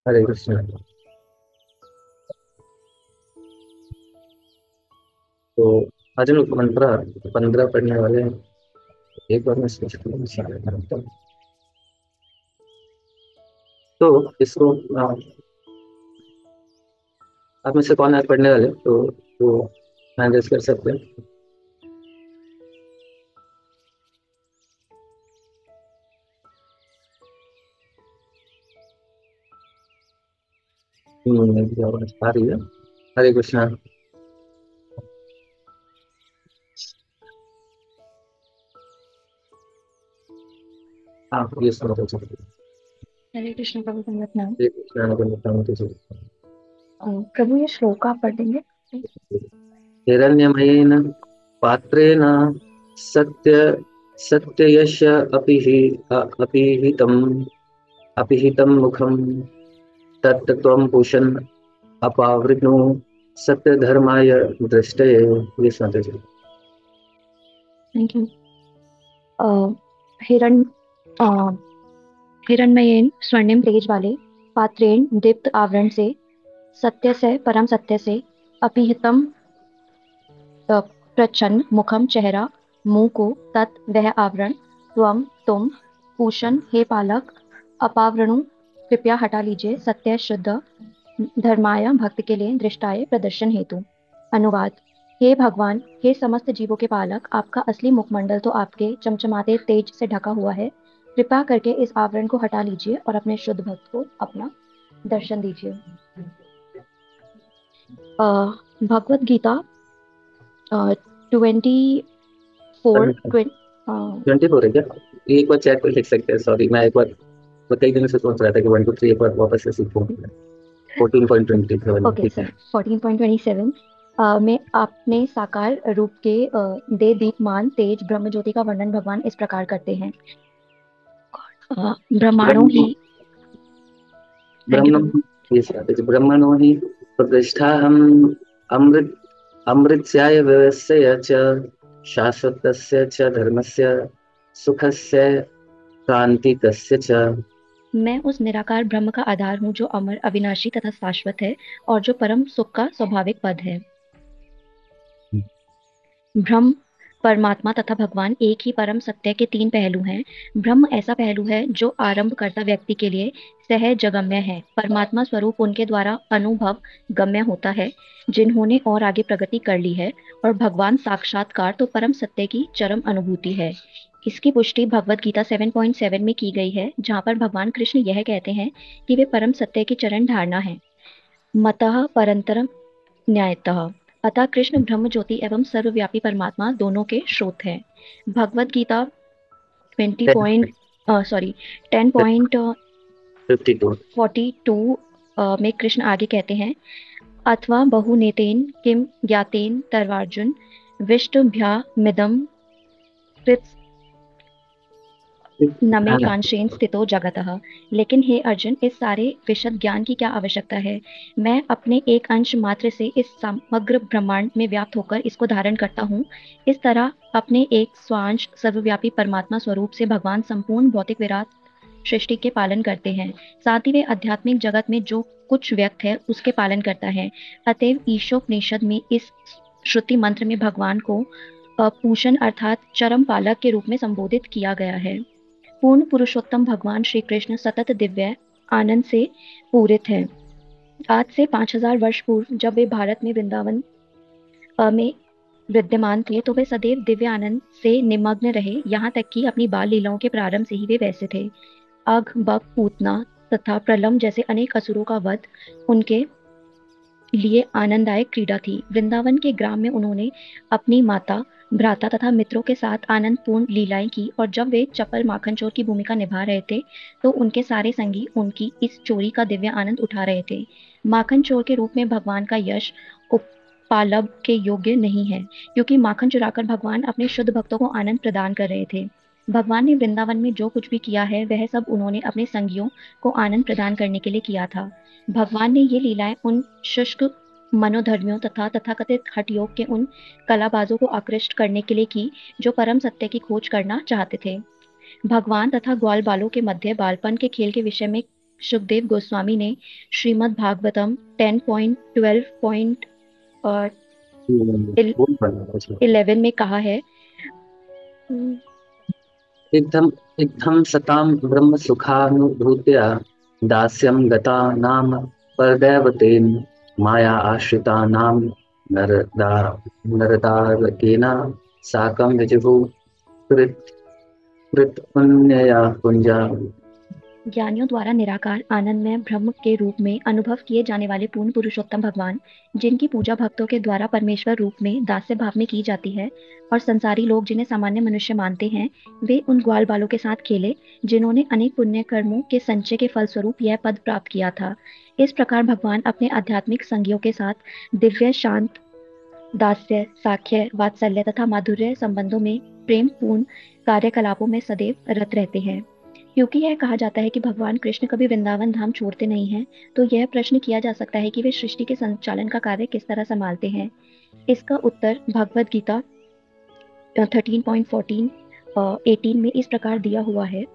हरे कृष्ण। तो आज हम लोग मंत्र 15 पढ़ने वाले हैं। एक बार मैं सोच करता हूँ। तो इसको आप में से कौन आज पढ़ने वाले हैं? तो हैंड कर सकते हैं। मेरी आवाज आ रही है? हरे कृष्णा। हाँ, ये सुनो तो चलो। हरे कृष्ण प्रभु संगत नाम। हरे कृष्णा को बताऊं तो चलो। प्रभु ये श्लोक आप पढ़ देंगे? हिरण्यमयेन पात्रेण सत्य सत्ययश अपिहितम् अपिहितं मुखं तत्त्वं पुषन् अपावृणु सत्यधर्माय दृष्टये। ये सुनते चलो। Thank you. हिरण अ, हिरण्मयेन स्वर्णिम तेज वाले पात्रेण दीप्त आवरण से सत्य से परम सत्य से अपिहितम प्रच्छन्न मुखम चेहरा मुंह को तत् वह आवरण तुम पूषण हे पालक अपावरणु कृपया हटा लीजिए सत्य शुद्ध धर्माय भक्त के लिए दृष्टाय प्रदर्शन हेतु। अनुवाद। हे भगवान, हे समस्त जीवों के पालक, आपका असली मुखमंडल तो आपके चमचमाते तेज से ढका हुआ है। कृपा करके इस आवरण को हटा लीजिए और अपने शुद्ध भक्त को अपना दर्शन दीजिए। भगवत गीता 24 24 है क्या? ये एक बार चैट पर लिख सकते हैं। सॉरी, मैं कई दिनों से सोच रहा था कि 1 2 3 एक बार वापस से सीखूं। 14.27 ओके ठीक सर, है। 14.27 में आपने साकार रूप के दे दीप्तमान तेज ब्रह्म ज्योति का वर्णन भगवान इस प्रकार करते हैं। ब्रह्मांडों ही। ब्रह्म थैंक यू ब्रह्म प्रभु। ये साथ ब्रह्मणो हि प्रतिष्ठाहम् अमृत अमृतस्याय व्यवस्यय च शाश्वतस्य च धर्मस्य सुखस्य क्रांतिकस्य च। मैं उस निराकार ब्रह्म का आधार हूँ जो अमर अविनाशी तथा शाश्वत है और जो परम सुख का स्वाभाविक पद है। ब्रह्म, परमात्मा तथा भगवान एक ही परम सत्य के तीन पहलू हैं। ब्रह्म ऐसा पहलू है जो आरंभकर्ता व्यक्ति के लिए सहजगम्य है। परमात्मा स्वरूप उनके द्वारा अनुभव गम्य होता है जिन्होंने और आगे प्रगति कर ली है। और भगवान साक्षात्कार तो परम सत्य की चरम अनुभूति है। इसकी पुष्टि भगवत गीता 7.7 में की गई है, जहाँ पर भगवान कृष्ण यह कहते हैं कि वे परम सत्य की चरण धारणा है। मतः परंतरम न्यायतः। अतः कृष्ण ब्रह्म ज्योति एवं सर्वव्यापी परमात्मा दोनों के स्रोत हैं। Bhagavad Gita 20 point sorry 52। 10.42 में कृष्ण आगे कहते हैं, अथवा बहुनेतेन किम ज्ञातेन तर्वार्जुन विष्टभ्यामिदं न मे कांक्षेन स्थितो जगतः। लेकिन हे अर्जुन, इस सारे विशद ज्ञान की क्या आवश्यकता है? मैं अपने एक अंश मात्र से इस समग्र ब्रह्मांड में व्याप्त होकर इसको धारण करता हूँ। इस तरह अपने एक स्वांश सर्वव्यापी परमात्मा स्वरूप से भगवान संपूर्ण भौतिक विराट सृष्टि के पालन करते हैं। साथ ही वे आध्यात्मिक जगत में जो कुछ व्यक्त है उसके पालन करता है। अतएव ईशोपनिषद में इस श्रुति मंत्र में भगवान को पूषण अर्थात चरम पालक के रूप में संबोधित किया गया है। पूर्ण पुरुषोत्तम भगवान श्री कृष्ण सतत दिव्य आनंद से पूरित है। आज से 5000 वर्ष पूर्व जब वे भारत में वृंदावन में विद्यमान थे तो वे सदैव दिव्य आनंद से निमग्न रहे। यहाँ तक कि अपनी बाल लीलाओं के प्रारंभ से ही वे वैसे थे। अघ, बक, पूतना तथा प्रलम जैसे अनेक असुरों का वध उनके लिए आनंददायक क्रीड़ा थी। वृंदावन के ग्राम में उन्होंने अपनी माता, भ्राता तथा मित्रों के साथ आनंदपूर्ण लीलाएं की और जब वे चपल माखन चोर की भूमिका निभा रहे थे तो उनके सारे संगी उनकी इस चोरी का दिव्य आनंद उठा रहे थे। माखन चोर के रूप में भगवान का यश उपालभ के योग्य नहीं है, क्योंकि माखन चुराकर भगवान अपने शुद्ध भक्तों को आनंद प्रदान कर रहे थे। भगवान ने वृंदावन में जो कुछ भी किया है वह सब उन्होंने अपने संगियों को आनंद प्रदान करने के लिए किया था। भगवान ने ये लीलाएं उन शुष्क मनोधर्मियों तथा तथाकथित हठ योग के उन कलाबाजों को आकृष्ट करने के लिए की जो परम सत्य की खोज करना चाहते थे। भगवान तथा ग्वाल बालों के मध्य बालपन के खेल के विषय में सुखदेव गोस्वामी ने श्रीमद् भागवतम 10.12.11 में कहा है। इत्थम इत्थम सताम ब्रह्म सुखानुभूत्या दास्यं गता नाम परदैवतेन माया आश्रिता नाम नरदा नरदारकेन साकं विजुः कृत कृत पुण्यया पुंजा। ज्ञानियों द्वारा निराकार आनंदमय ब्रह्म के रूप में अनुभव किए जाने वाले पूर्ण पुरुषोत्तम भगवान, जिनकी पूजा भक्तों के द्वारा परमेश्वर रूप में दास्य भाव में की जाती है, और संसारी लोग जिन्हें सामान्य मनुष्य मानते हैं, वे उन ग्वाल बालों के साथ खेले जिन्होंने अनेक पुण्य कर्मों के संचय के फलस्वरूप यह पद प्राप्त किया था। इस प्रकार भगवान अपने आध्यात्मिक संगियों के साथ दिव्य शांत दास्य साख्य वात्सल्य तथा माधुर्य संबंधों में प्रेम पूर्ण कार्यकलापों में सदैव रत रहते हैं। क्योंकि यह कहा जाता है कि भगवान कृष्ण कभी वृंदावन धाम छोड़ते नहीं हैं, तो यह प्रश्न किया जा सकता है कि वे सृष्टि के संचालन का कार्य किस तरह संभालते हैं। इसका उत्तर भगवद गीता 13.14-18 में इस प्रकार दिया हुआ है।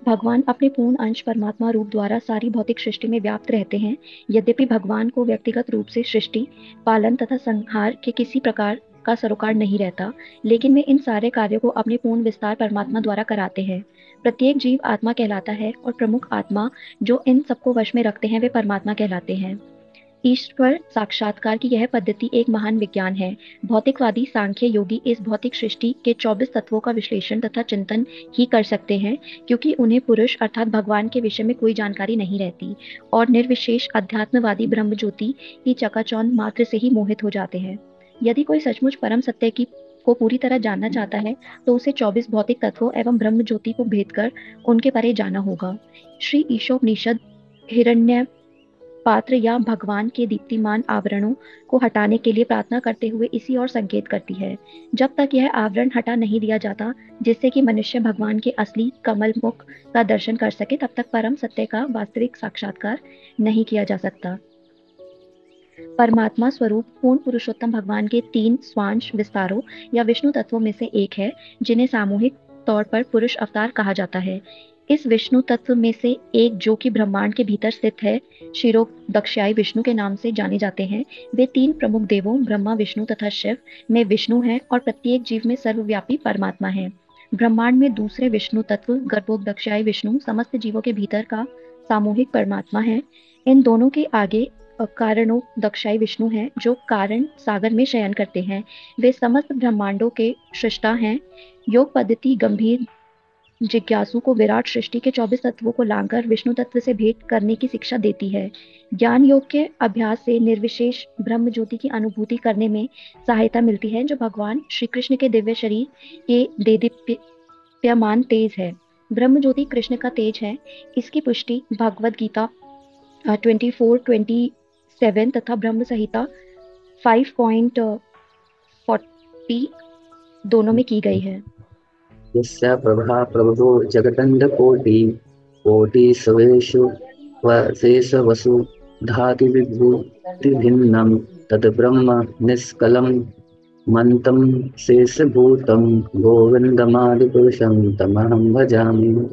भगवान अपने पूर्ण अंश परमात्मा रूप द्वारा सारी भौतिक सृष्टि में व्याप्त रहते हैं। यद्यपि भगवान को व्यक्तिगत रूप से सृष्टि पालन तथा संहार के किसी प्रकार का सरोकार नहीं रहता, लेकिन वे इन सारे कार्यों को अपने पूर्ण विस्तार परमात्मा द्वारा कराते हैं। प्रत्येक जीव आत्मा कहलाता है और प्रमुख आत्मा जो इन सबको वश में रखते हैं वे परमात्मा कहलाते हैं। ईश्वर साक्षात्कार की यह पद्धति एक महान विज्ञान है। भौतिकवादी सांख्य योगी इस भौतिक सृष्टि के 24 तत्वों का विश्लेषण तथा चिंतन ही कर सकते हैं, क्योंकि उन्हें पुरुष अर्थात भगवान के विषय में कोई जानकारी नहीं रहती, और निर्विशेष अध्यात्मवादी ब्रह्म ज्योति की चकाचौंध मात्र से ही मोहित हो जाते हैं। यदि कोई सचमुच परम सत्य की को पूरी तरह जानना चाहता है, तो उसे 24 भौतिक तत्वों एवं ब्रह्म ज्योति को भेद कर उनके परे जाना होगा। श्री ईशोपनिषद हिरण्य पात्र या भगवान के दीप्तिमान आवरणों को हटाने के लिए प्रार्थना करते हुए इसी ओर संकेत करती है। जब तक यह आवरण हटा नहीं दिया जाता, जिससे कि मनुष्य भगवान के असली कमल मुख का दर्शन कर सके, तब तक परम सत्य का वास्तविक साक्षात्कार नहीं किया जा सकता। परमात्मा स्वरूप पूर्ण पुरुषोत्तम भगवान के 3 स्वांश विस्तारों या विष्णु तत्वों में से एक है, जिन्हें सामूहिक तौर पर पुरुष अवतार कहा जाता है। इस विष्णु तत्व में से एक, जो कि ब्रह्मांड के भीतर स्थित है, क्षीरोदक्षाई विष्णु के नाम से जाने जाते हैं। वे 3 प्रमुख देवों ब्रह्मा विष्णु तथा शिव में विष्णु हैं और प्रत्येक जीव में सर्वव्यापी परमात्मा है। ब्रह्मांड में दूसरे विष्णु तत्व गर्भोदक्षाई विष्णु समस्त जीवों के भीतर का सामूहिक परमात्मा है। इन दोनों के आगे कारणोदक्षाई विष्णु हैं, जो कारण सागर में शयन करते हैं। वे समस्त ब्रह्मांडों के सृष्टा हैं। योग पद्धति गंभीर जिज्ञासु को विराट सृष्टि के 24 तत्वों को लांघकर विष्णु तत्व से भेंट करने की शिक्षा देती है। ज्ञान योग के अभ्यास से निर्विशेष ब्रह्म ज्योति की अनुभूति करने में सहायता मिलती है, जो भगवान श्री कृष्ण के दिव्य शरीर के देदीप्यमान तेज है। ब्रह्म ज्योति कृष्ण का तेज है। इसकी पुष्टि भगवद गीता 24:27 तथा ब्रह्म संहिता 5.40 दोनों में की गई है। यस्य प्रभा प्रभो जगदण्डकोटि कोटिसवेषु वशेष वसु धातु विभूतिभिन्नं तद्ब्रह्म निष्कलं मन्तं शेषभूतं गोविन्दमादिपुरुषं तमहं भजामि।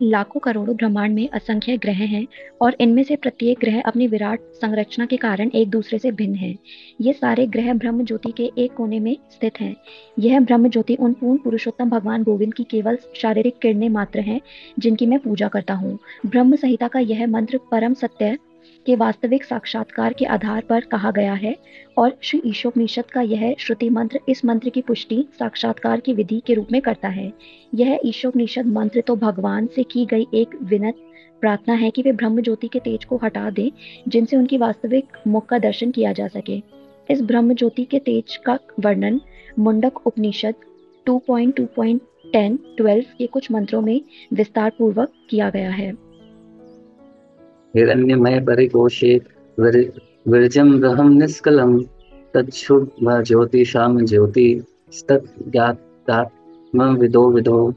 लाखों करोड़ों ब्रह्मांड में असंख्य ग्रह हैं, और इनमें से प्रत्येक ग्रह अपनी विराट संरचना के कारण एक दूसरे से भिन्न है। ये सारे ग्रह ब्रह्म ज्योति के एक कोने में स्थित हैं। यह ब्रह्म ज्योति उन पूर्ण पुरुषोत्तम भगवान गोविंद की केवल शारीरिक किरणें मात्र हैं, जिनकी मैं पूजा करता हूँ। ब्रह्म संहिता का यह मंत्र परम सत्य के वास्तविक साक्षात्कार के आधार पर कहा गया है, और श्री ईशोपनिषद का यह श्रुति मंत्र इस मंत्र की पुष्टि साक्षात्कार की विधि के रूप में करता है। यह ईशोपनिषद मंत्र तो भगवान से की गई एक विनत प्रार्थना है कि वे ब्रह्म ज्योति के तेज को हटा दें, जिनसे उनकी वास्तविक मुख का दर्शन किया जा सके। इस ब्रह्म ज्योति के तेज का वर्णन मुंडक उपनिषद 2.2.10-12 के कुछ मंत्रों में विस्तार पूर्वक किया गया है। हिरण्यमय परिकोशे विरजं रहं निष्कलं तच्छुभ ज्योतिषां ज्योतिस्तज्ञातात्मविदो विदो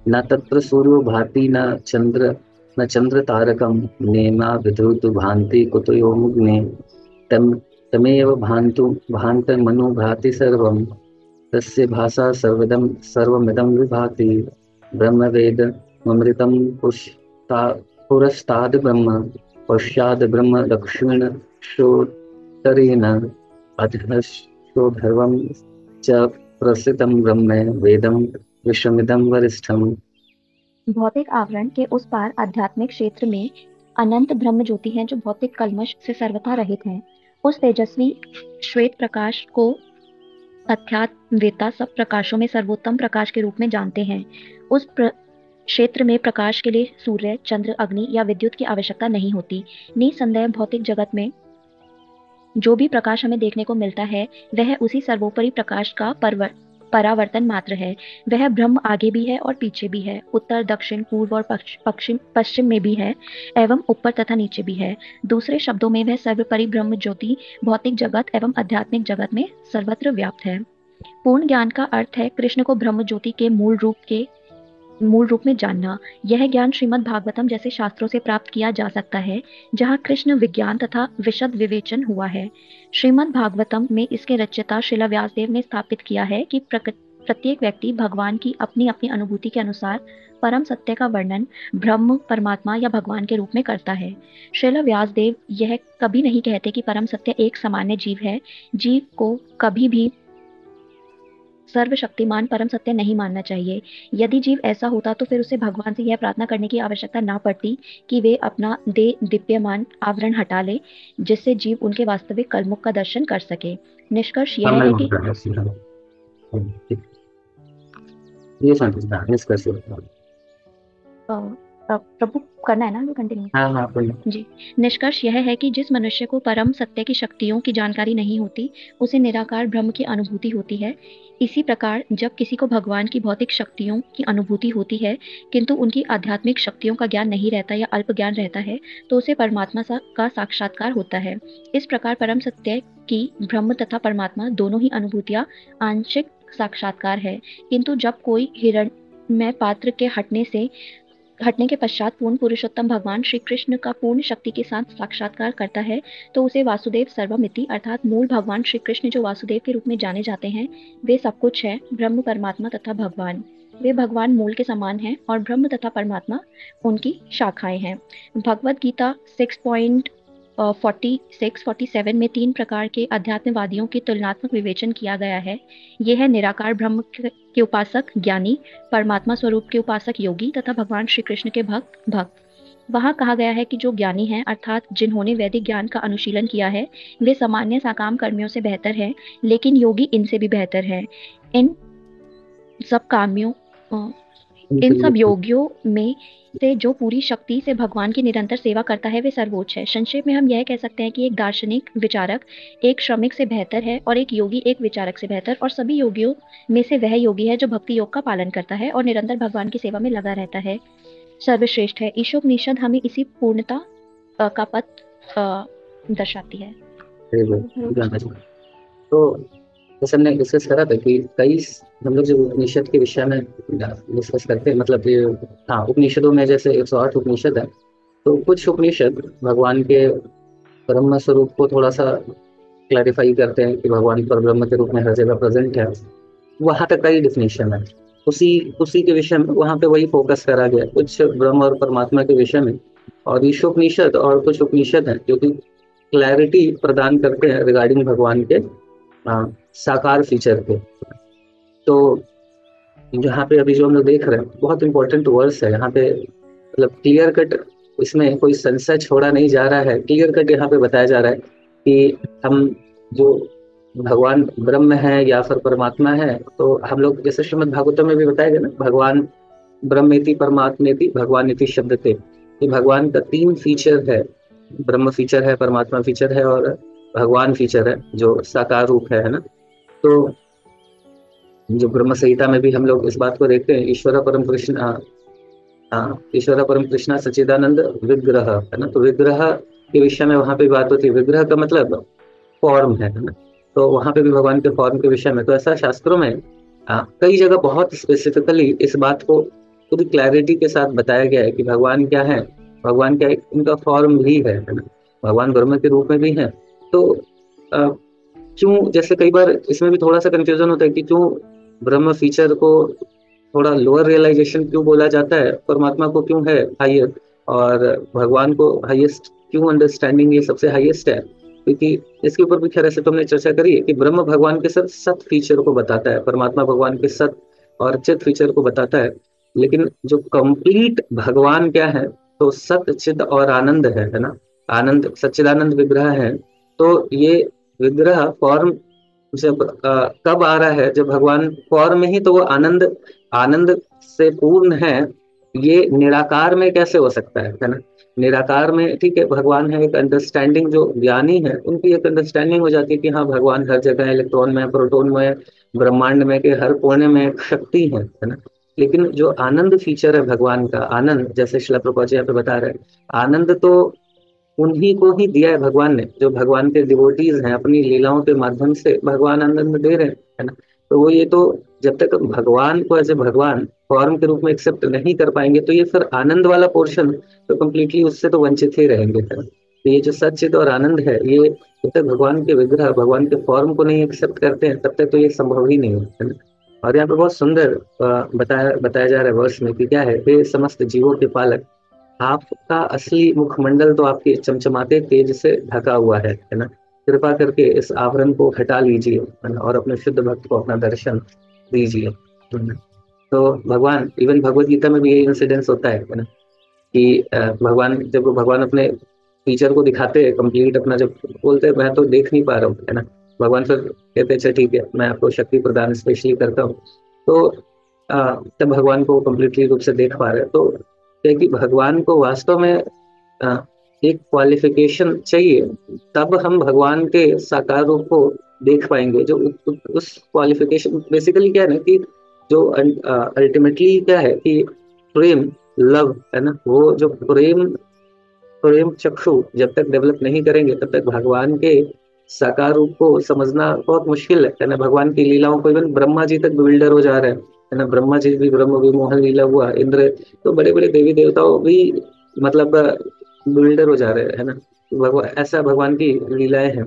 न तत्र सूर्यो भाति न चन्द्रतारकं नेमा विधुतु भान्ति कुतयो मुग्ने तमेव भान्तमनु भाति सर्वं तस्य भाषा सर्वमिदं विभाति ब्रह्मवेदमृतं पुरस्ताद ब्रह्म पश्चाद ब्रह्म दक्षिणशोत्तरेण अधश्चोर्ध्वं च प्रसिद्धं ब्रह्म वेदं विश्वमिदं वरिष्ठम्। भौतिक आवरण के उस पार आध्यात्मिक क्षेत्र में अनंत ब्रह्म ज्योति है, जो भौतिक कल्मश से सर्वथा रहित है। उस तेजस्वी श्वेत प्रकाश को अध्यात्मवेत्ता सब प्रकाशों में सर्वोत्तम प्रकाश के रूप में जानते हैं। उस क्षेत्र में प्रकाश के लिए सूर्य, चंद्र, अग्नि या विद्युत की आवश्यकता नहीं होती। निसंदेह भौतिक जगत में जो भी प्रकाश हमें देखने को मिलता है, वह उसी सर्वोपरि प्रकाश का परावर्तन मात्र है। वह ब्रह्म आगे भी है और पीछे भी है, उत्तर, दक्षिण, पूर्व और पश्चिम में भी है, एवं ऊपर तथा नीचे भी है। दूसरे शब्दों में वह सर्वोपरि ब्रह्म ज्योति भौतिक जगत एवं आध्यात्मिक जगत में सर्वत्र व्याप्त है। पूर्ण ज्ञान का अर्थ है कृष्ण को ब्रह्म ज्योति के मूल रूप में जानना। यह ज्ञान श्रीमद् भागवतम जैसे शास्त्रों से प्राप्त किया जा सकता है, जहाँ कृष्ण विज्ञान तथा विशद विवेचन हुआ है। श्रीमद् भागवतम में इसके रचयिता श्रील व्यासदेव ने स्थापित किया है कि प्रत्येक व्यक्ति भगवान की अपनी अपनी अनुभूति के अनुसार परम सत्य का वर्णन ब्रह्म, परमात्मा या भगवान के रूप में करता है। श्रील व्यासदेव यह कभी नहीं कहते कि परम सत्य एक सामान्य जीव है। जीव को कभी भी सर्वशक्तिमान परम सत्य नहीं मानना चाहिए। यदि जीव ऐसा होता तो फिर उसे भगवान से यह प्रार्थना करने की आवश्यकता ना पड़ती कि वे अपना दीप्यमान आवरण हटा ले, जिससे जीव उनके वास्तविक कलमुख का दर्शन कर सके। निष्कर्ष यह है कि ये समझना निष्कर्ष प्रभु करना है ना, कंटिन्यू। हाँ जी, निष्कर्ष यह है कि जिस मनुष्य को परम सत्य की शक्तियों की जानकारी नहीं होती, उसे निराकार ब्रह्म की अनुभूति होती है। इसी प्रकार जब किसी को भगवान की भौतिक शक्तियों की अनुभूति होती है, किंतु उनकी आध्यात्मिक शक्तियों का ज्ञान नहीं रहता या अल्प ज्ञान रहता है, तो उसे परमात्मा का साक्षात्कार होता है। इस प्रकार परम सत्य की ब्रह्म तथा परमात्मा दोनों ही अनुभूतियां आंशिक साक्षात्कार है। किंतु जब कोई हिरण्मय पात्र के हटने के पश्चात पूर्ण पुरुषोत्तम भगवान श्री कृष्ण का पूर्ण शक्ति के साथ साक्षात्कार करता है, तो उसे वासुदेव सर्वमिति अर्थात मूल भगवान श्री कृष्ण जो वासुदेव के रूप में जाने जाते हैं, वे सब कुछ है, ब्रह्म, परमात्मा तथा भगवान। वे भगवान मूल के समान हैं और ब्रह्म तथा परमात्मा उनकी शाखाएं हैं। भगवद गीता 6.46-47 में 3 प्रकार के अध्यात्मवादियों के तुलनात्मक विवेचन किया गया है। यह है निराकार ब्रह्म के उपासक ज्ञानी, परमात्मा स्वरूप के उपासक योगी तथा भगवान श्री कृष्ण के भक्त। वहाँ कहा गया है कि जो ज्ञानी हैं, अर्थात जिन्होंने वैदिक ज्ञान का अनुशीलन किया है, वे सामान्य साकाम कर्मियों से बेहतर हैं, लेकिन योगी इनसे भी बेहतर हैं। इन सब योगियों में से जो पूरी शक्ति से भगवान की निरंतर सेवा करता है, वे सर्वोच्च है। संक्षेप में हम यह कह सकते हैं कि एक दार्शनिक विचारक एक श्रमिक से बेहतर है और एक योगी एक विचारक से बेहतर, और सभी योगियों में से वह योगी है जो भक्ति योग का पालन करता है और निरंतर भगवान की सेवा में लगा रहता है, सर्वश्रेष्ठ है। ईशोपनिषद हमें इसी पूर्णता का पथ दर्शाती है। तो जैसे हमने डिस्कस करा था कि कई हम लोग जब उपनिषद के विषय में डिस्कस करते हैं, मतलब ये हाँ, उपनिषदों में जैसे 108 उपनिषद है, तो कुछ उपनिषद भगवान के ब्रह्म स्वरूप को थोड़ा सा क्लैरिफाई करते हैं कि भगवान पर ब्रह्म के रूप में हर जगह प्रेजेंट है। वहां तक का ही डिफिनेशन है, उसी के विषय में वहां पे वही फोकस करा गया, कुछ ब्रह्म और परमात्मा के विषय में। और ईशोपनिषद और कुछ उपनिषद हैं जो कि क्लैरिटी प्रदान करते हैं रिगार्डिंग भगवान के साकार फीचर पे। तो यहाँ पे अभी जो हम लोग देख रहे हैं बहुत इंपॉर्टेंट वर्ड्स है यहाँ पे, मतलब क्लियर कट, इसमें कोई संशय छोड़ा नहीं जा रहा है। क्लियर कट यहाँ पे बताया जा रहा है कि हम जो भगवान ब्रह्म है या फिर परमात्मा है, तो हम लोग जैसे श्रीमद् भागवतम में भी बताया गया ना, भगवान ब्रह्मेति परमात्मेति भगवान शब्द थे, ये भगवान का 3 फीचर है, ब्रह्म फीचर है, परमात्मा फीचर है और भगवान फीचर है जो साकार रूप है ना। तो जो ब्रह्म संहिता में भी हम लोग इस बात को देखते हैं, ईश्वर परम कृष्ण सच्चिदानंद विग्रह है ना। तो विग्रह के विषय में वहां पे बात होती है, विग्रह का मतलब फॉर्म है ना। तो वहां पे भी भगवान के फॉर्म के विषय में, तो ऐसा शास्त्रों में कई जगह बहुत स्पेसिफिकली इस बात को पूरी क्लैरिटी के साथ बताया गया है कि भगवान क्या है, भगवान क्या उनका फॉर्म भी है ना, भगवान ब्रह्म के रूप में भी है। तो क्यों, जैसे कई बार इसमें भी थोड़ा सा कंफ्यूजन होता है कि क्यों ब्रह्म फीचर को थोड़ा लोअर रियलाइजेशन क्यों बोला जाता है, परमात्मा को क्यों है हायर, और भगवान को हाईएस्ट क्यों अंडरस्टैंडिंग ये सबसे हाईएस्ट है, क्योंकि इसके ऊपर भी खैर ऐसे तुमने चर्चा करी है कि ब्रह्म भगवान के सत सत फीचर को बताता है, परमात्मा भगवान के सत और चित फीचर को बताता है। लेकिन जो कंप्लीट भगवान क्या है, तो सत चिद और आनंद है ना। आनंद सच्चिदानंद विग्रह है। तो ये विग्रह फॉर्म जब कब आ रहा है, जब भगवान फॉर्म में ही, तो वो आनंद आनंद से पूर्ण है। ये निराकार में कैसे हो सकता है ना। निराकार में ठीक है, भगवान है, एक अंडरस्टैंडिंग जो ज्ञानी है उनकी एक अंडरस्टैंडिंग हो जाती है कि हाँ भगवान हर जगह है, इलेक्ट्रॉन में है, प्रोटॉन में है, ब्रह्मांड में के हर कोने में एक शक्ति है ना। लेकिन जो आनंद फीचर है भगवान का, आनंद जैसे शिला प्रभुपाद जी यहाँ पे बता रहे हैं, आनंद तो उन्हीं को ही दिया है भगवान ने, जो भगवान के डिवोटीज हैं, अपनी लीलाओं के माध्यम से भगवान आनंद दे रहे हैं, है ना। तो वो ये तो जब तक भगवान को एज ए भगवान फॉर्म के रूप में एक्सेप्ट नहीं कर पाएंगे, तो ये फिर आनंद वाला पोर्शन तो कम्प्लीटली उससे तो वंचित ही रहेंगे, है ना। तो ये जो सच्चिद और आनंद है, ये जब तक भगवान के विग्रह भगवान के फॉर्म को नहीं एक्सेप्ट करते हैं, तब तक तो ये संभव ही नहीं है ना। और यहाँ पे बहुत सुंदर बताया बताया जा रहा है वर्ष में कि क्या है, हे समस्त जीवों के पालक, आपका असली मुखमंडल तो आपके चमचमाते तेज से ढका हुआ है ना। कृपा करके इस आवरण को हटा लीजिए, है ना, और अपने शुद्ध भक्त को अपना दर्शन दीजिए, है ना। तो भगवान, इवन भगवत गीता में भी यही इंसिडेंस होता है ना, कि भगवान जब भगवान अपने टीचर को दिखाते हैं कंप्लीट अपना, जब बोलते हैं मैं तो देख नहीं पा रहा हूँ, है ना, भगवान फिर कहते हैं अच्छा ठीक है, मैं आपको शक्ति प्रदान स्पेशली करता हूँ। तो तब भगवान को कंप्लीटली रूप से देख पा रहे हैं। तो क्या है कि भगवान को वास्तव में अ, एक क्वालिफिकेशन चाहिए, तब हम भगवान के साकार रूप को देख पाएंगे। जो उस क्वालिफिकेशन बेसिकली क्या है ना, कि जो अल्टीमेटली क्या है कि प्रेम, लव, है ना, वो जो प्रेम प्रेम चक्षु जब तक डेवलप नहीं करेंगे, तब तक भगवान के साकार रूप को समझना बहुत मुश्किल है ना। भगवान की लीलाओं को इवन ब्रह्मा जी तक बिल्डर हो जा रहे हैं, है ना। ब्रह्मा जी भी ब्रह्म विमोहन लीला हुआ, इंद्र, तो बड़े बड़े देवी देवताओं भी मतलब बिल्डर हो जा रहे हैं, है ना। भगवान, ऐसा भगवान की लीलाएं हैं।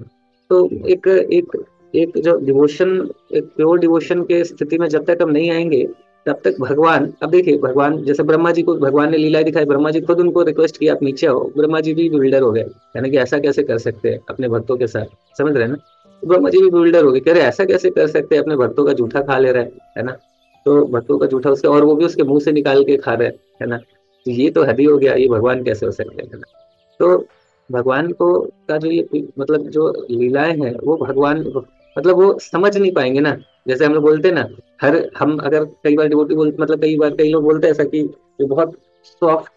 तो एक एक एक जो डिवोशन, एक प्योर डिवोशन के स्थिति में जब तक हम नहीं आएंगे, तब तक भगवान, अब देखिए भगवान जैसे ब्रह्मा जी को भगवान ने लीला दिखाई, ब्रह्मा जी खुद उनको रिक्वेस्ट किया आप नीचे आओ, ब्रह्मा जी भी बिल्डर हो गए, यानी कि ऐसा कैसे कर सकते हैं अपने भक्तों के साथ, समझ रहे हैं ना। तो ब्रह्मा जी भी बिल्डर हो गए, कह रहे ऐसा कैसे कर सकते हैं, अपने भक्तों का जूठा खा ले रहे हैं, है ना। तो भक्तों का जूठा उसके, और वो भी उसके मुंह से निकाल के खा रहे हैं, है ना। तो ये तो हद ही हो गया, ये भगवान कैसे हो सकते हैं, है ना। तो भगवान को का जो ये मतलब जो लीलाएं हैं, वो भगवान मतलब वो समझ नहीं पाएंगे ना। जैसे हम लोग बोलते हैं ना, हर हम अगर कई बार डिवोटी बोल मतलब कई बार कई लोग बोलते हैं ऐसा कि जो बहुत सॉफ्ट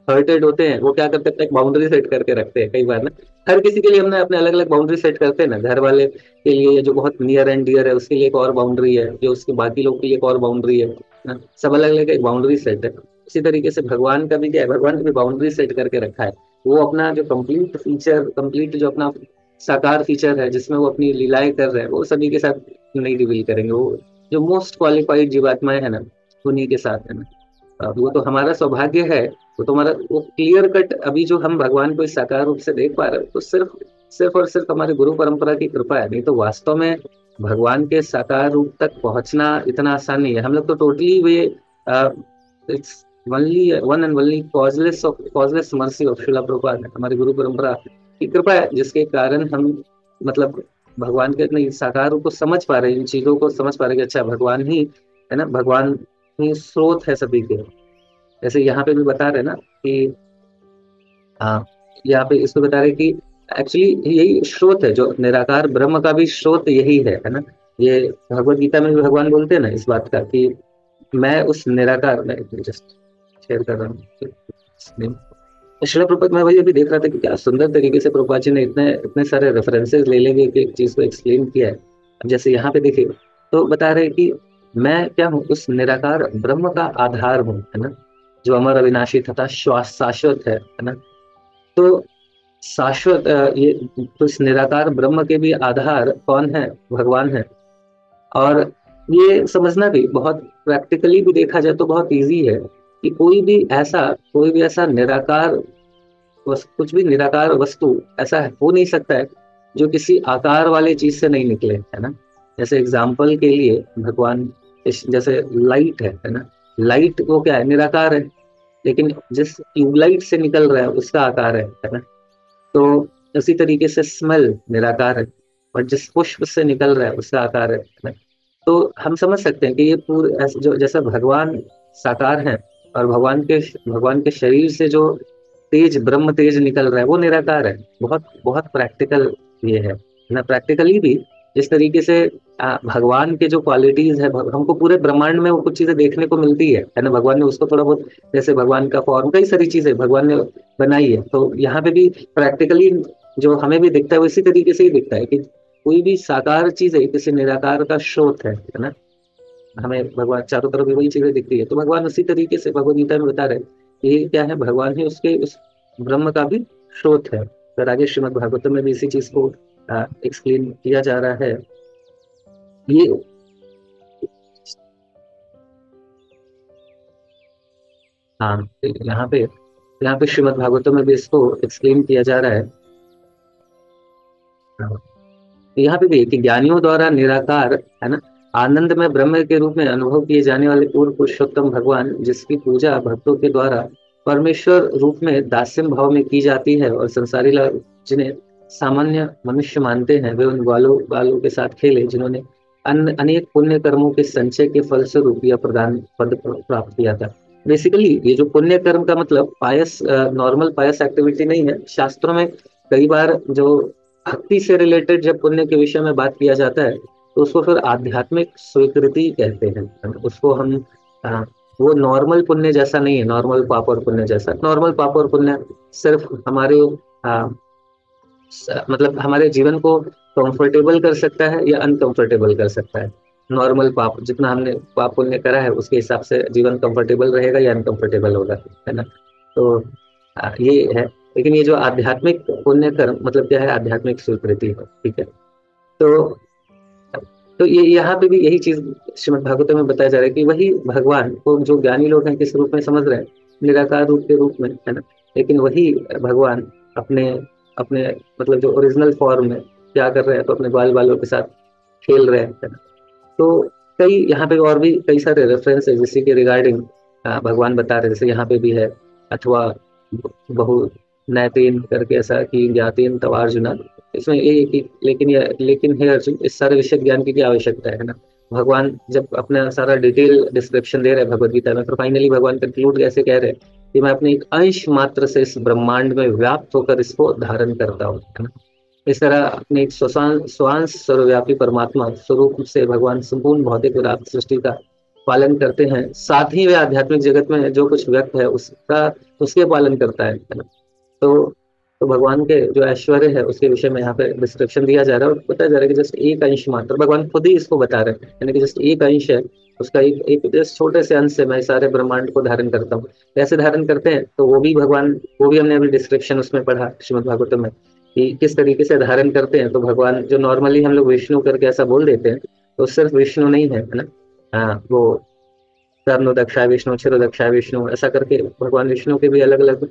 हर्टेड होते हैं, वो क्या करते हैं, एक बाउंड्री सेट करके रखते हैं कई बार ना। हर किसी के लिए हमने अपने अलग अलग बाउंड्री सेट करते हैं ना, घर वाले के लिए जो बहुत नियर एंड डियर है उसके लिए एक और बाउंड्री है, जो उसके बाकी लोग के लिए एक और बाउंड्री है ना। सब अलग अलग एक बाउंड्री सेट है। उसी तरीके से भगवान का भी क्या है, भगवान ने भी बाउंड्री सेट करके रखा है। वो अपना जो कंप्लीट फीचर, कंप्लीट जो अपना साकार फीचर है जिसमें वो अपनी लीलाएं कर रहे हैं, वो सभी के साथ नहीं रिवील करेंगे। वो जो मोस्ट क्वालिफाइड जीवात्माएं है ना, उन्हीं के साथ है ना। वो तो हमारा सौभाग्य है, वो तो हमारा वो क्लियर कट, अभी जो हम भगवान को इस साकार रूप से देख पा रहे हैं, तो सिर्फ सिर्फ और सिर्फ हमारे गुरु परंपरा की कृपा है। नहीं तो वास्तव में भगवान के साकार रूप तक पहुंचना इतना आसान नहीं है। हम लोग तो totally way, it's only one and only causeless mercy of शिला प्रभुपाद, हमारी गुरु परंपरा की कृपा है, जिसके कारण हम मतलब भगवान के इतने साकार रूप को समझ पा रहे हैं, इन चीजों को समझ पा रहे हैं कि अच्छा भगवान ही है ना, भगवान ही स्रोत है सभी के। जैसे यहाँ पे भी बता रहे ना कि हाँ, यहाँ पे इसको बता रहे कि एक्चुअली यही स्रोत है, जो निराकार ब्रह्म का भी स्रोत यही है ना। ये भगवत गीता में भी भगवान बोलते हैं ना इस बात का कि मैं उस निराकार, मैं जस्ट शेयर कर रहा हूँ। श्रील प्रभुपाद, मैं वही अभी देख रहा था कि क्या सुंदर तरीके से प्रभुपाद जी ने इतने इतने सारे रेफरेंसेस ले लेंगे कि एक चीज को एक्सप्लेन किया है। अब जैसे यहाँ पे देखिए, तो बता रहे कि मैं क्या हूँ, उस निराकार ब्रह्म का आधार हूँ, है ना, जो अमर अविनाशी तथा शाश्वत है ना। तो शाश्वत ये तो इस निराकार ब्रह्म के भी आधार कौन है, भगवान है। और ये समझना भी बहुत प्रैक्टिकली भी देखा जाए तो बहुत इजी है कि कोई भी ऐसा निराकार कुछ भी निराकार वस्तु ऐसा हो नहीं सकता है जो किसी आकार वाले चीज से नहीं निकले, है ना। जैसे एग्जाम्पल के लिए भगवान जैसे लाइट है ना, लाइट वो क्या है, निराकार है। लेकिन जिस ट्यूबलाइट से निकल रहा है उसका आकार है ना। तो उसी तरीके से स्मेल निराकार है, और जिस पुष्प से निकल रहा है उसका आकार है ना। तो हम समझ सकते हैं कि ये पूरे जो जैसा भगवान साकार है, और भगवान के शरीर से जो तेज ब्रह्म तेज निकल रहा है वो निराकार है। बहुत बहुत प्रैक्टिकल ये है ना। प्रैक्टिकली भी जिस तरीके से भगवान के जो क्वालिटीज है, हमको पूरे ब्रह्मांड में वो कुछ चीजें देखने को मिलती है ना। भगवान ने उसको थोड़ा बहुत, जैसे भगवान का फॉर्म, कई सारी चीजें भगवान ने बनाई है, तो यहाँ पे भी प्रैक्टिकली जो हमें भी दिखता है वो इसी तरीके से ही दिखता है कि कोई भी साकार चीज है किसी निराकार का स्रोत है ना। हमें भगवान चारों तरफ भी वही चीजें दिखती है, तो भगवान उसी तरीके से भगवद गीता में बता रहे हैं कि ये क्या है, भगवान ही उसके उस ब्रह्म का भी स्रोत है। फिर आगे श्रीमद् भागवतम में भी इसी चीज को एक्सप्लेन किया जा रहा है। ये हाँ, यहाँ पे श्रीमद् भागवतम में भी इसको एक्सप्लेन किया जा रहा है। हाँ, यहाँ पे भी है कि ज्ञानियों द्वारा निराकार है ना, आनंद में ब्रह्म के रूप में अनुभव किए जाने वाले पूर्व पुरुषोत्तम भगवान, जिसकी पूजा भक्तों के द्वारा परमेश्वर रूप में दास्यम भाव में की जाती है, और संसारी लोग जिन्हें सामान्य मनुष्य मानते हैं, वे उन बालों बालों के साथ खेले जिन्होंने अनेक पुण्य कर्मों के संचय के फलस्वरूप यह प्रदान पद प्राप्त किया था। बेसिकली ये जो पुण्य कर्म का मतलब पायस, नॉर्मल पायस एक्टिविटी नहीं है। शास्त्रों में कई बार जो भक्ति से रिलेटेड जब पुण्य के विषय में बात किया जाता है, तो उसको फिर आध्यात्मिक स्वीकृति कहते हैं। उसको हम आ, वो नॉर्मल पुण्य जैसा नहीं है, नॉर्मल पाप और पुण्य जैसा। नॉर्मल पाप और पुण्य सिर्फ हमारे मतलब हमारे जीवन को कंफर्टेबल कर सकता है या अनकंफर्टेबल कर सकता है। नॉर्मल पाप, जितना हमने पाप पुण्य करा है उसके हिसाब से जीवन कंफर्टेबल रहेगा या अनकंफर्टेबल होगा, है ना। तो ये है। लेकिन ये जो आध्यात्मिक पुण्य कर्म मतलब क्या है, आध्यात्मिक स्वीकृति है, ठीक है। तो ये यहाँ पे भी यही चीज श्रीमद् भागवत में बताया जा रहा है कि वही भगवान को जो ज्ञानी लोग हैं किस रूप में समझ रहे हैं, निराकार रूप के रूप में, है ना। लेकिन वही भगवान अपने अपने मतलब जो ओरिजिनल फॉर्म में क्या कर रहे हैं, तो अपने बाल बालों के साथ खेल रहे हैं, है ना। तो कई यहाँ पे और भी कई सारे रेफरेंस है जिससे के रिगार्डिंग भगवान बता रहे हैं, जैसे यहाँ पे भी है, अथवा बहु नैतेन करके ऐसा कि ज्ञातेन तव अर्जुन। इसमें ये है कि लेकिन हे अर्जुन, इस सारे विषय ज्ञान की क्या आवश्यकता है ना। भगवान जब अपना सारा डिटेल डिस्क्रिप्शन दे रहे हैं भगवद गीता में, तो फाइनली भगवान कंक्लूड कैसे कह रहे हैं कि मैं अपने एक अंश मात्र से इस ब्रह्मांड में व्याप्त होकर इसको धारण करता हूँ, है ना। इस तरह अपने एक स्वांश सर्वव्यापी परमात्मा स्वरूप से भगवान संपूर्ण भौतिक विराट सृष्टि का पालन करते हैं, साथ ही वे आध्यात्मिक जगत में जो कुछ व्यक्त है उसका उसके पालन करता है ना। तो भगवान के जो ऐश्वर्य है उसके विषय में यहाँ पे डिस्क्रिप्शन दिया जा रहा है, और बताया जा रहा है कि जस्ट एक अंश मात्र, भगवान खुद ही इसको बता रहे हैं, यानी कि जस्ट एक अंश है उसका, एक जस्ट छोटे से अंश से मैं सारे ब्रह्मांड को धारण करता हूँ। कैसे धारण करते हैं, तो वो भी भगवान, वो भी हमने अभी डिस्क्रिप्शन उसमें पढ़ा श्रीमद् भागवतम में कि किस तरीके से धारण करते हैं। तो भगवान जो नॉर्मली हम लोग विष्णु करके ऐसा बोल देते हैं, तो सिर्फ विष्णु नहीं है, है ना। हाँ, वो कर्णो दक्षाय विष्णु, क्षीरो दक्षाय विष्णु, ऐसा करके भगवान विष्णु के भी अलग अलग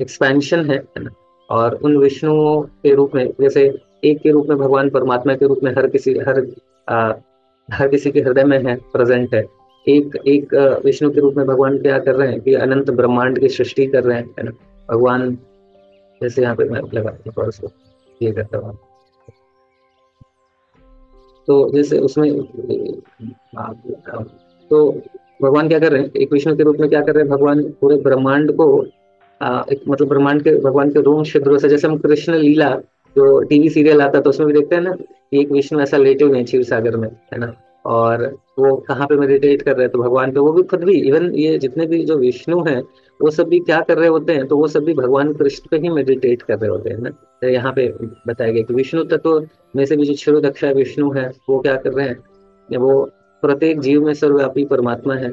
एक्सपेंशन है ना। और उन विष्णुओं के रूप में, जैसे एक के रूप में भगवान परमात्मा के रूप में आ, हर किसी के हृदय में है, प्रेजेंट है। एक एक विष्णु के रूप में भगवान क्या कर रहे हैं कि अनंत ब्रह्मांड की सृष्टि कर रहे हैं, है ना। भगवान जैसे यहाँ पे मैं लगाता हूँ और उसको ये करता हूँ, तो जैसे उसमें तो भगवान क्या कर रहे हैं, एक विष्णु के रूप में क्या कर रहे हैं, भगवान पूरे ब्रह्मांड को एक मतलब ब्रह्मांड के भगवान के रोम छिद्रों से, जैसे हम कृष्ण लीला जो टीवी सीरियल आता है तो उसमें भी देखते हैं ना कि एक विष्णु ऐसा लेटे हुए हैं क्षीर सागर में, है ना। और वो कहाँ पे मेडिटेट कर रहे हैं, तो भगवान पे, वो भी खुद भी, इवन ये जितने भी जो विष्णु हैं वो सब भी क्या कर रहे होते हैं, तो वो सब भी भगवान कृष्ण पे ही मेडिटेट कर रहे होते हैं ना। तो यहाँ पे बताया गया कि विष्णु तत्व में से भी जो क्षीरोदक्षा विष्णु है वो क्या कर रहे हैं, वो प्रत्येक जीव में सर्वव्यापी परमात्मा है।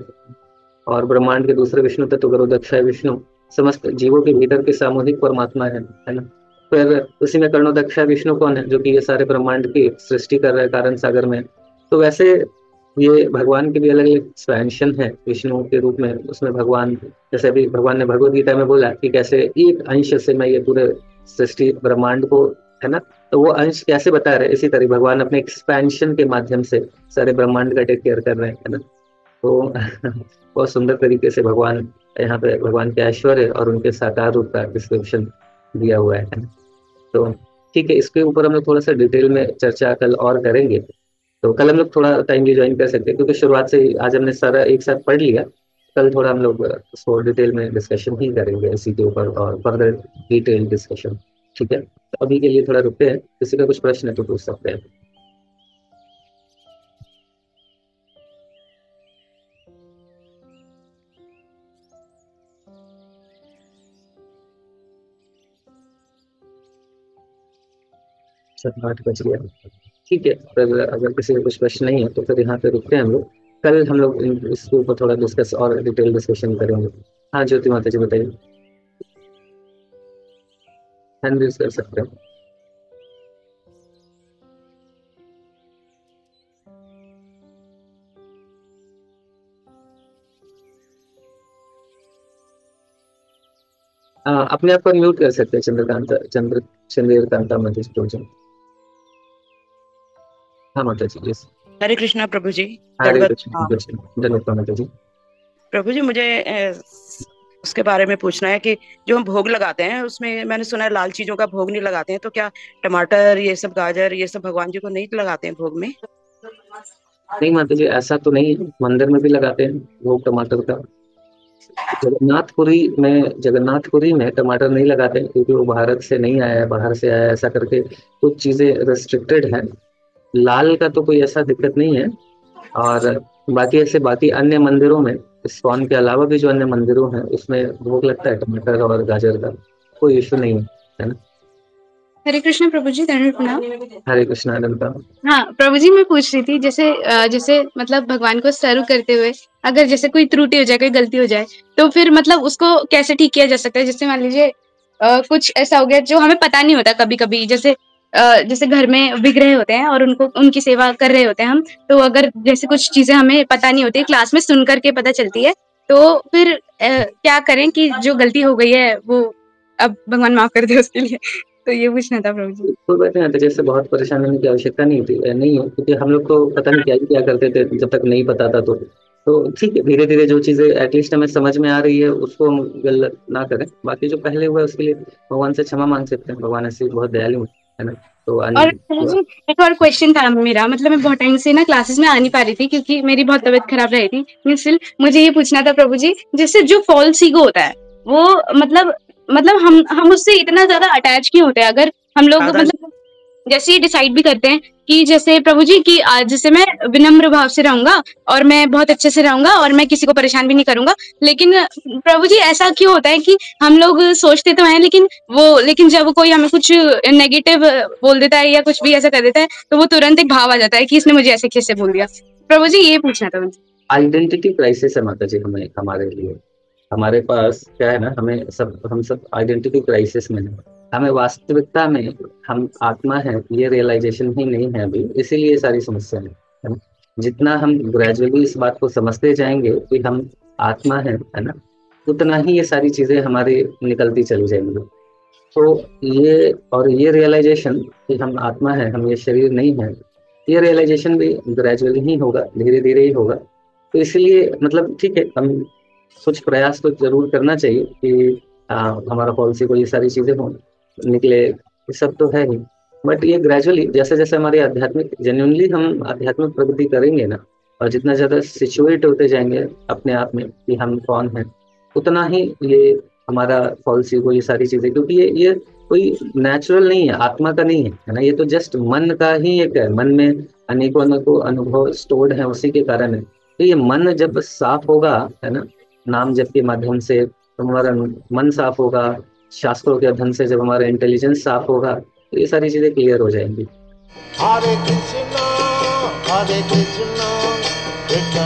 और ब्रह्मांड के दूसरे विष्णु तत्व गरुदक्षाय विष्णु समस्त जीवों के भीतर के सामूहिक परमात्मा है ना। फिर उसी में कर्णोदक्षाय विष्णु कौन है, जो कि ये सारे ब्रह्मांड की सृष्टि कर रहे हैं कारण सागर में। तो वैसे ये भगवान के भी अलग अलग एक्सपेंशन है विष्णु के रूप में। उसमें भगवान, जैसे अभी भगवान ने भगवद गीता में बोला कि कैसे एक अंश से मैं ये पूरे सृष्टि ब्रह्मांड को, है ना। तो वो अंश कैसे बता रहे, इसी तरह भगवान अपने एक्सपेंशन के माध्यम से सारे ब्रह्मांड का टेक केयर कर रहे हैं, है ना। तो बहुत सुंदर तरीके से भगवान यहाँ पे भगवान के ऐश्वर्य और उनके साकार रूप का डिस्क्रिप्शन दिया हुआ है। तो ठीक है, इसके ऊपर हम लोग थोड़ा सा डिटेल में चर्चा कल और करेंगे। तो कल हम लोग थोड़ा टाइम भी ज्वाइन कर सकते हैं, क्योंकि शुरुआत से ही आज हमने सारा एक साथ पढ़ लिया। कल थोड़ा हम लोग उसको डिटेल में डिस्कशन ही करेंगे इसी के ऊपर, और फर्दर डिटेल डिस्कशन। ठीक है, तो अभी के लिए थोड़ा रुकते हैं, किसी का कुछ प्रश्न है तो पूछ सकते हैं। सब 8 बज गया। ठीक है, फिर अगर किसी का कुछ प्रश्न नहीं है तो फिर यहाँ पे रुकते हैं हम लोग। कल हम लोग इसके ऊपर थोड़ा डिस्कस और डिटेल डिस्कशन करेंगे। हाँ ज्योति माता जी बताइए। हैंड रेज कर सकते हैं। अपने आप को म्यूट कर सकते हैं, चंद्रकांता माता जी। हाँ माता जी, यस। हरे कृष्णा प्रभु जी। हरे दंडवत कृष्ण कृष्ण, धन्यवाद माता जी। प्रभु जी, मुझे उसके बारे में पूछना है कि जो हम भोग लगाते हैं उसमें मैंने सुना है लाल चीजों का भोग नहीं लगाते हैं, तो क्या टमाटर ये सब, गाजर ये सब भगवान जी को नहीं लगाते हैं भोग में? नहीं माता जी, ऐसा तो नहीं है, मंदिर में भी लगाते हैं भोग टमाटर का। जगन्नाथपुरी में टमाटर नहीं लगाते हैं, क्योंकि वो भारत से नहीं आया है, बाहर से आया है, ऐसा करके कुछ चीजें रेस्ट्रिक्टेड है। लाल का तो कोई ऐसा दिक्कत नहीं है। और बाकी ऐसे बाकी अन्य मंदिरों में, इस्कॉन के अलावा भी जो अन्य मंदिरों हैं उसमें भोग लगता है टमाटर और गाजर का, कोई इशू नहीं है ना। हरे कृष्ण प्रभु जी, दंडवत प्रणाम। हरे कृष्ण अनंता। हाँ प्रभु जी, मैं पूछ रही थी जैसे जैसे मतलब भगवान को सर्व करते हुए अगर जैसे कोई त्रुटि हो जाए, कोई गलती हो जाए, तो फिर मतलब उसको कैसे ठीक किया जा सकता है? जैसे मान लीजिए कुछ ऐसा हो गया जो हमें पता नहीं होता कभी कभी, जैसे जैसे घर में विग्रह होते हैं और उनको उनकी सेवा कर रहे होते हैं हम, तो अगर जैसे कुछ चीजें हमें पता नहीं होती, क्लास में सुन करके पता चलती है, तो फिर क्या करें कि जो गलती हो गई है वो अब भगवान माफ कर दे उसके लिए। तो ये पूछना था प्रभु जी। कोई बात नहीं, तो जैसे बहुत परेशान होने की आवश्यकता नहीं थी, नहीं है, क्योंकि हम लोग को पता नहीं क्या ही क्या करते थे जब तक नहीं पता था। तो ठीक है, धीरे धीरे जो चीजें एटलीस्ट हमें समझ में आ रही है उसको हम गलत ना करें। बाकी जो पहले हुआ है उसके लिए भगवान से क्षमा मांग सकते हैं, भगवान ऐसे बहुत दयालु है ना। तो और प्रभु जी, एक और क्वेश्चन था मेरा, मतलब मैं बहुत टाइम से ना क्लासेस में आ नहीं पा रही थी क्योंकि मेरी बहुत तबीयत खराब रही थी। स्टिल मुझे ये पूछना था प्रभु जी, जैसे जो फॉल्स ईगो होता है वो मतलब हम उससे इतना ज्यादा अटैच क्यों होते हैं? अगर हम लोग मतलब जैसे ये डिसाइड भी करते हैं कि जैसे प्रभु जी कि आज जैसे मैं विनम्र भाव से रहूंगा और मैं बहुत अच्छे से रहूंगा और मैं किसी को परेशान भी नहीं करूंगा, लेकिन प्रभु जी ऐसा क्यों होता है कि हम लोग सोचते तो हैं लेकिन जब कोई हमें कुछ नेगेटिव बोल देता है या कुछ भी ऐसा कर देता है तो वो तुरंत एक भाव आ जाता है कि इसने मुझे ऐसे कैसे बोल दिया। प्रभु जी ये पूछना था मुझे। आइडेंटिटी क्राइसिस है माता जी, हमें हमारे लिए। हमारे पास क्या है ना, हम सब आइडेंटिटी क्राइसिस में हैं। हमें वास्तविकता में हम आत्मा है ये रियलाइजेशन ही नहीं है अभी, इसीलिए ये सारी समस्या है ना। जितना हम ग्रेजुअली इस बात को समझते जाएंगे कि हम आत्मा है ना, उतना ही ये सारी चीजें हमारी निकलती चली जाएंगी। तो ये रियलाइजेशन कि हम आत्मा है, हम ये शरीर नहीं है, ये रियलाइजेशन भी ग्रेजुअली ही होगा, धीरे धीरे ही होगा। तो इसलिए मतलब ठीक है, हम कुछ प्रयास तो जरूर करना चाहिए कि हमारा पॉलिसी को ये सारी चीजें हो निकले, ये सब तो है ही। बट ये ग्रेजुअली जैसे जैसे हमारी जेन्युइनली हम आध्यात्मिक प्रगति करेंगे ना, और जितना ज्यादा सिचुएट होते जाएंगे अपने आप में कि हम कौन हैं, उतना ही ये हमारा पॉलिसी को ये सारी चीजें, क्योंकि ये कोई नेचुरल नहीं है, आत्मा का नहीं है ना, ये तो जस्ट मन का ही एक है। मन में अनेकों अनेकों अनुभव स्टोर्ड है, उसी के कारण है। तो ये मन जब साफ होगा है ना, नाम जप के माध्यम से, तो हमारा मन साफ होगा, शास्त्रों के अध्ययन से जब हमारा इंटेलिजेंस साफ होगा, तो ये सारी चीजें क्लियर हो जाएंगी। हरे कृष्णा कृष्ण